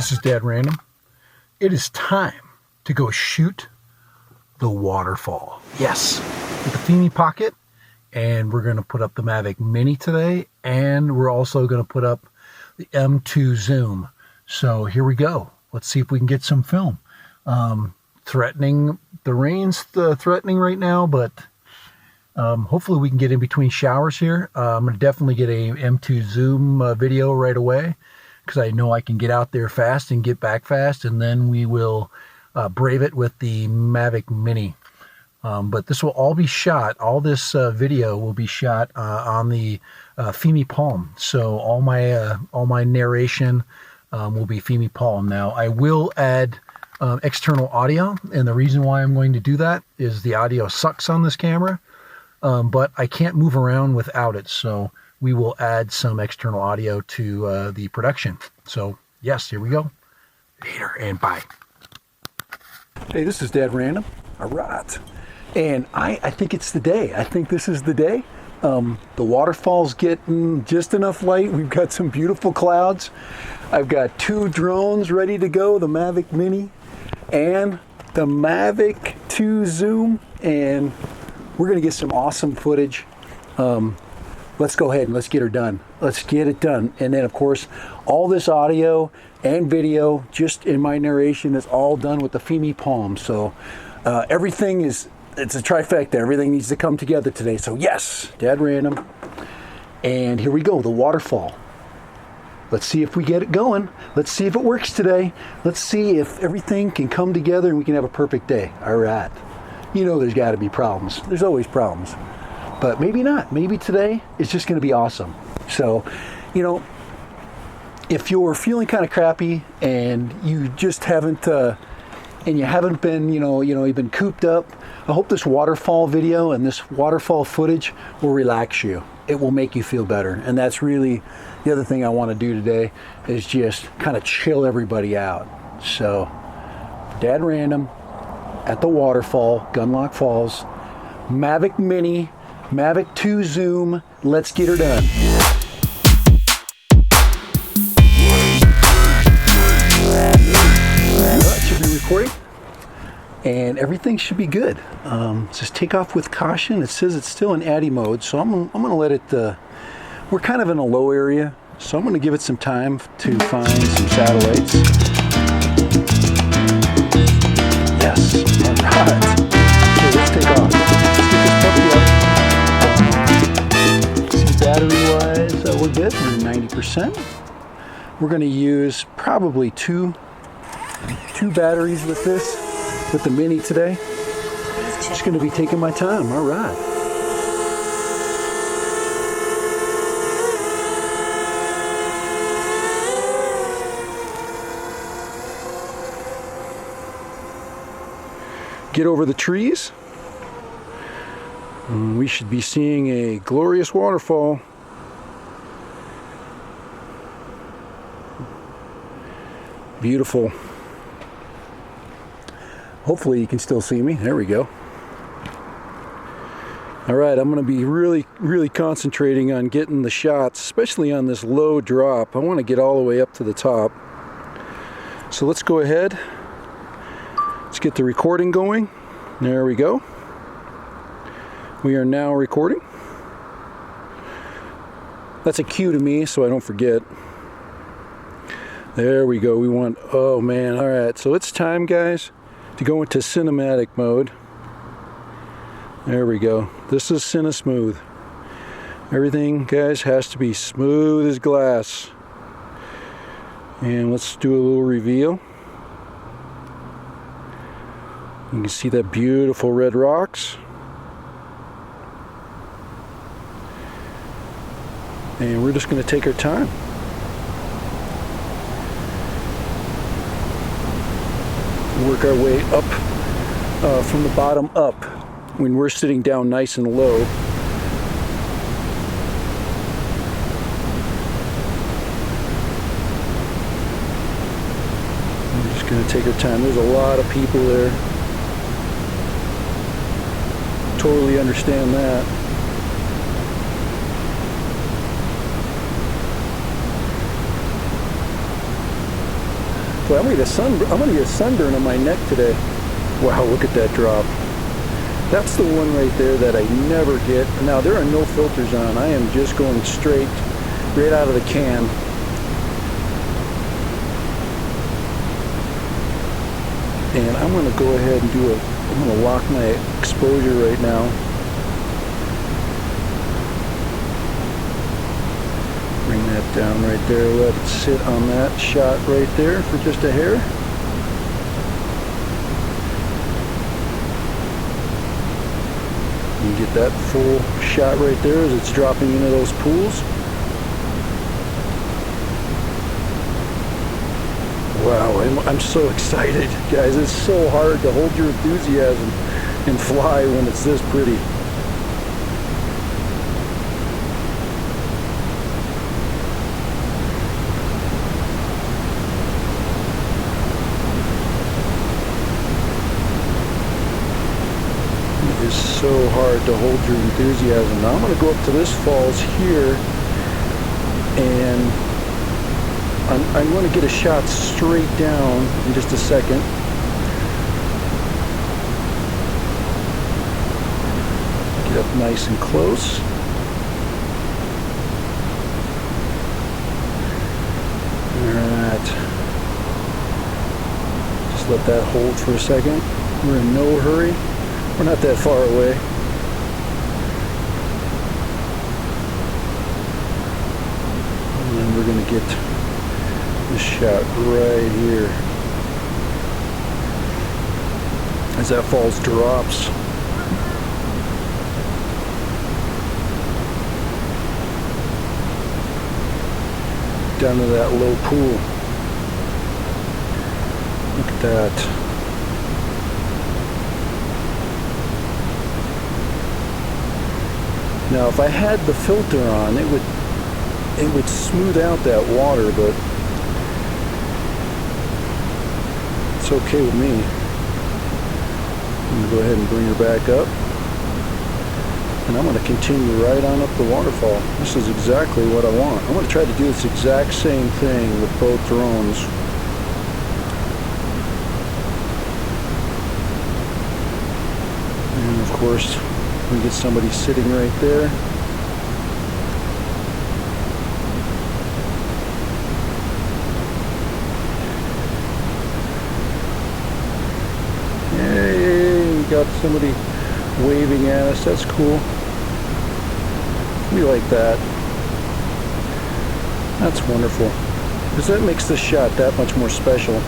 This is Dad Random. It is time to go shoot the waterfall. Yes, with the Fimi Pocket, and we're going to put up the Mavic Mini today, and we're also going to put up the M2 zoom. So here we go. Let's see if we can get some film. Threatening, the rain's threatening right now, but hopefully we can get in between showers here. I'm going to definitely get a M2 zoom video right away, because I know I can get out there fast and get back fast, and then we will brave it with the Mavic Mini. But this will all be shot, all this video will be shot on the Fimi Palm. So all my narration will be Fimi Palm. Now I will add external audio, and the reason why I'm going to do that is the audio sucks on this camera, but I can't move around without it. So we will add some external audio to the production. So yes, here we go. Later and bye. Hey, this is Dad Random. All right. And I think it's the day. I think this is the day. The waterfall's getting just enough light. We've got some beautiful clouds. I've got 2 drones ready to go, the Mavic Mini and the Mavic 2 zoom, and we're gonna get some awesome footage. Let's go ahead and let's get her done. Let's get it done. And then of course, all this audio and video, just in my narration, is all done with the Fimi Palm. So everything is, it's a trifecta. Everything needs to come together today. So yes, Dad Random. And here we go, the waterfall. Let's see if we get it going. Let's see if it works today. Let's see if everything can come together and we can have a perfect day. All right. You know there's got to be problems. There's always problems. But maybe not. Maybe today is just going to be awesome. So, you know, if you're feeling kind of crappy and you just haven't, and you haven't been, you've been cooped up, I hope this waterfall video and this waterfall footage will relax you. It will make you feel better. And that's really the other thing I want to do today, is just kind of chill everybody out. So, Dad Random at the waterfall, Gunlock Falls, Mavic Mini, Mavic 2 zoom. Let's get her done. That should be recording, and everything should be good. Just take off with caution. It says it's still in ADI mode, so I'm gonna let it. We're kind of in a low area, so I'm gonna give it some time to find some satellites. Yes. All right. Okay, let's take off. Let's get this puppy up. See, battery-wise, we're good. We're at 90%. We're going to use probably two batteries with this, with the Mini today. Just going to be taking my time. All right. Get over the trees. We should be seeing a glorious waterfall. Beautiful. Hopefully you can still see me. There we go. All right, I'm going to be really concentrating on getting the shots, especially on this low drop. I want to get all the way up to the top. So let's go ahead. Let's get the recording going. There we go. We are now recording. That's a cue to me so I don't forget. There we go. We want, oh man, all right. So it's time, guys, to go into cinematic mode. There we go. This is Cine Smooth. Everything, guys, has to be smooth as glass. And let's do a little reveal. You can see that beautiful red rocks. And we're just going to take our time. Work our way up from the bottom up when we're sitting down nice and low. We're just going to take our time. There's a lot of people there. Totally understand that. Boy, I'm gonna get a sunburn on my neck today. Wow, look at that drop. That's the one right there that I never get. Now, there are no filters on. I am just going straight, right out of the can. And I'm going to go ahead and I'm going to lock my exposure right now. Bring that down right there. Let it sit on that shot right there for just a hair. You get that full shot right there as it's dropping into those pools. Wow, I'm so excited, guys. It's so hard to hold your enthusiasm and fly when it's this pretty. It is so hard to hold your enthusiasm. Now I'm going to go up to this falls here, and I'm going to get a shot straight down in just a second. Get up nice and close. Alright. Just let that hold for a second. We're in no hurry. We're not that far away. And then we're going to get this shot right here as that falls drops. Down to that low pool. Look at that. Now, if I had the filter on, it would smooth out that water, but it's okay with me. I'm going to go ahead and bring her back up, and I'm going to continue right on up the waterfall. This is exactly what I want. I'm going to try to do this exact same thing with both drones. And of course, we get somebody sitting right there. Yay, we got somebody waving at us. That's cool. We like that. That's wonderful, because that makes this shot that much more special.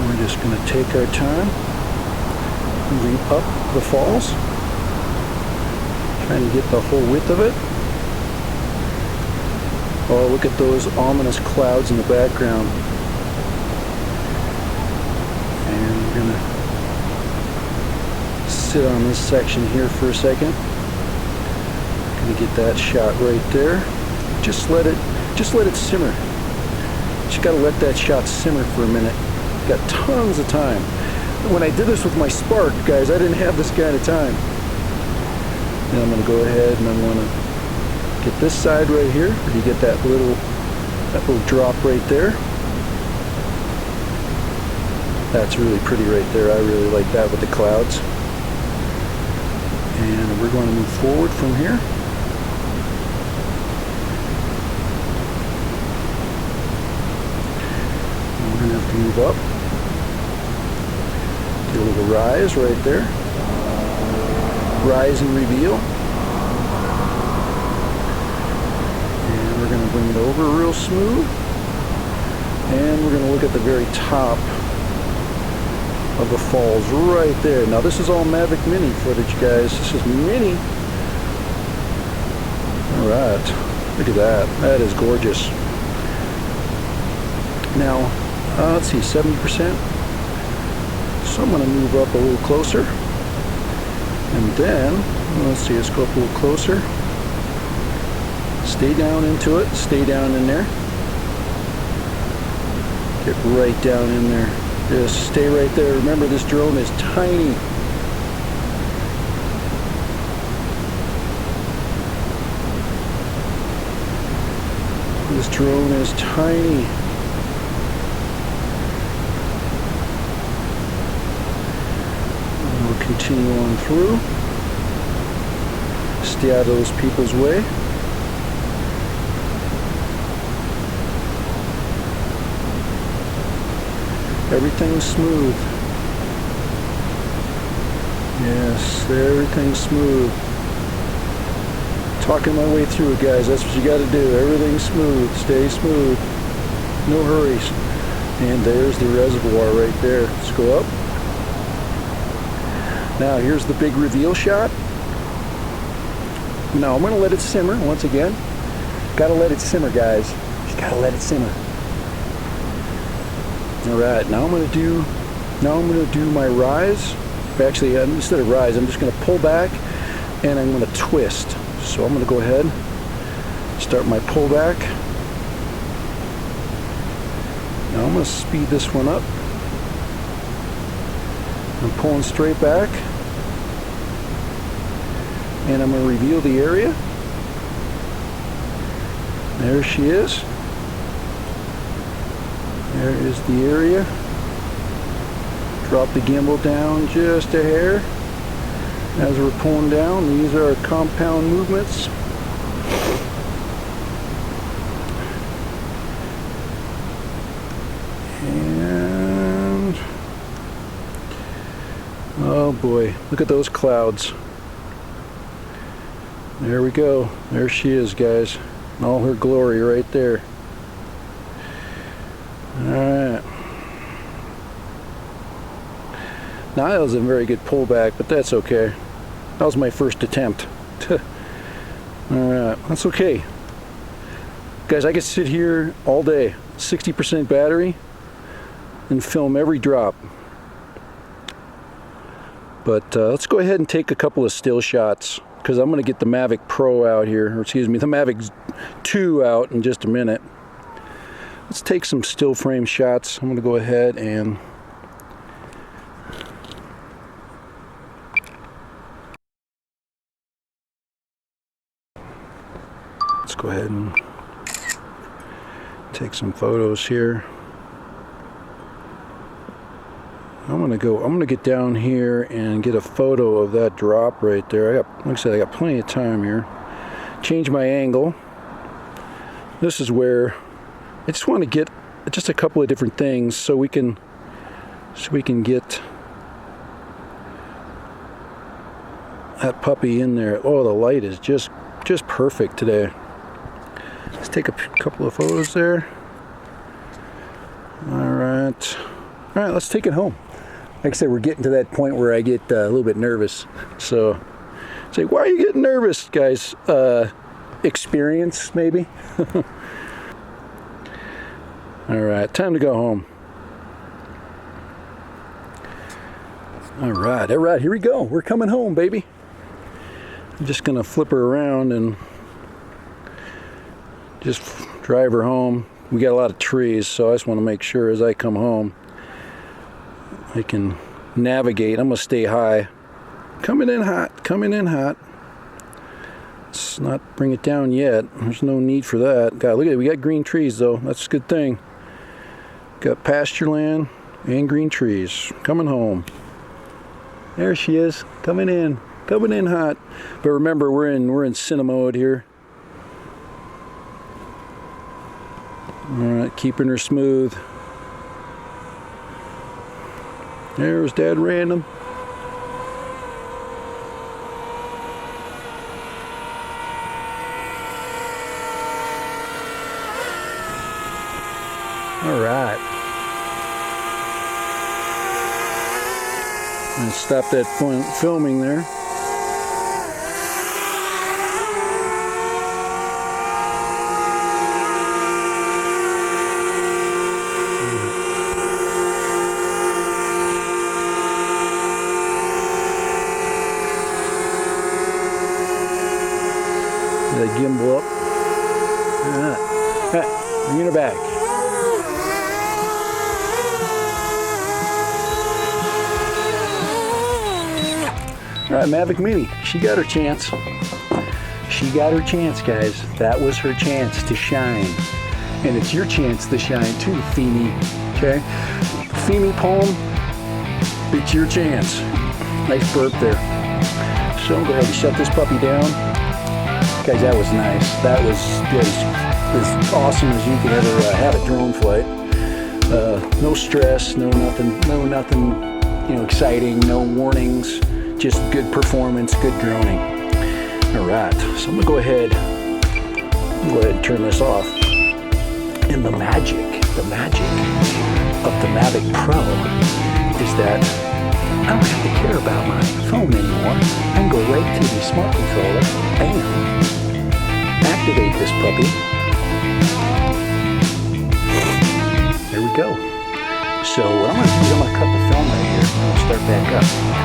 We're just going to take our time moving up the falls, trying to get the whole width of it. Oh, look at those ominous clouds in the background. And we're going to sit on this section here for a second. Going to get that shot right there. Just let it simmer. Just got to let that shot simmer for a minute. Got tons of time. When I did this with my Spark, guys, I didn't have this kind of time. And I'm going to go ahead and I'm going to get this side right here, where you get that little drop right there. That's really pretty right there. I really like that with the clouds. And we're going to move forward from here. And we're going to have to move up. Get a little rise right there. Rise and reveal. And we're going to bring it over real smooth. And we're going to look at the very top of the falls right there. Now this is all Mavic Mini footage, guys. This is Mini. Alright. Look at that. That is gorgeous. Now, let's see, 70%. So I'm going to move up a little closer, and then let's see, let's go up a little closer, stay down into it, stay down in there, get right down in there, just stay right there. Remember, this drone is tiny. This drone is tiny. We'll continue on through. Stay out of those people's way. Everything's smooth. Yes, everything's smooth. Talking my way through it, guys. That's what you got to do. Everything's smooth. Stay smooth. No hurries. And there's the reservoir right there. Let's go up. Now here's the big reveal shot. Now I'm going to let it simmer once again. Got to let it simmer, guys. Just got to let it simmer. All right. Now I'm going to do my rise. Actually, instead of rise, I'm just going to pull back and I'm going to twist. So I'm going to go ahead, start my pullback. Now I'm going to speed this one up. I'm pulling straight back. And I'm going to reveal the area. There she is. There is the area. Drop the gimbal down just a hair. As we're pulling down, these are our compound movements. And oh boy, look at those clouds. There we go. There she is, guys. In all her glory right there. Alright. Now that wasn't a very good pullback, but that's okay. That was my first attempt. Alright, that's okay. Guys, I could sit here all day, 60% battery, and film every drop. But let's go ahead and take a couple of still shots, because I'm going to get the Mavic Pro out here, or excuse me, the Mavic 2 out in just a minute. Let's take some still frame shots. I'm going to go ahead and go ahead and take some photos here. I'm gonna get down here and get a photo of that drop right there. Like I said, I got plenty of time here. Change my angle. This is where I just want to get just a couple of different things so we can get that puppy in there. Oh, the light is just perfect today. Let's take a couple of photos there. All right, let's take it home. Like I said, we're getting to that point where I get a little bit nervous. So, say, why are you getting nervous, guys? Experience, maybe? All right, time to go home. All right, here we go. We're coming home, baby. I'm just gonna flip her around and just drive her home. We got a lot of trees, so I just want to make sure as I come home I can navigate. I'm gonna stay high. Coming in hot. Let's not bring it down yet. There's no need for that. God, look at it. We got green trees though. That's a good thing. Got pasture land and green trees. Coming home. There she is. Coming in hot. But remember, we're in cine mode here. Alright, keeping her smooth. There's Dad Random. Alright. I'm gonna stop that filming there. The gimbal up. Bring her back. Alright, Mavic Mini. She got her chance. She got her chance, guys. That was her chance to shine. And it's your chance to shine too, Fimi. Okay? Fimi Palm, it's your chance. Nice burp there. So I'm going to shut this puppy down. Guys, that was nice. That was as awesome as you could ever have a drone flight. No stress, no nothing, you know, exciting, no warnings, just good performance, good droning. All right, so I'm gonna go ahead and turn this off. And the magic of the Mavic Pro is that I don't have to care about my phone anymore. I can go right to the Smart Controller and activate this puppy. There we go. So what I'm going to do is I'm going to cut the film right here. I'm going to start back up.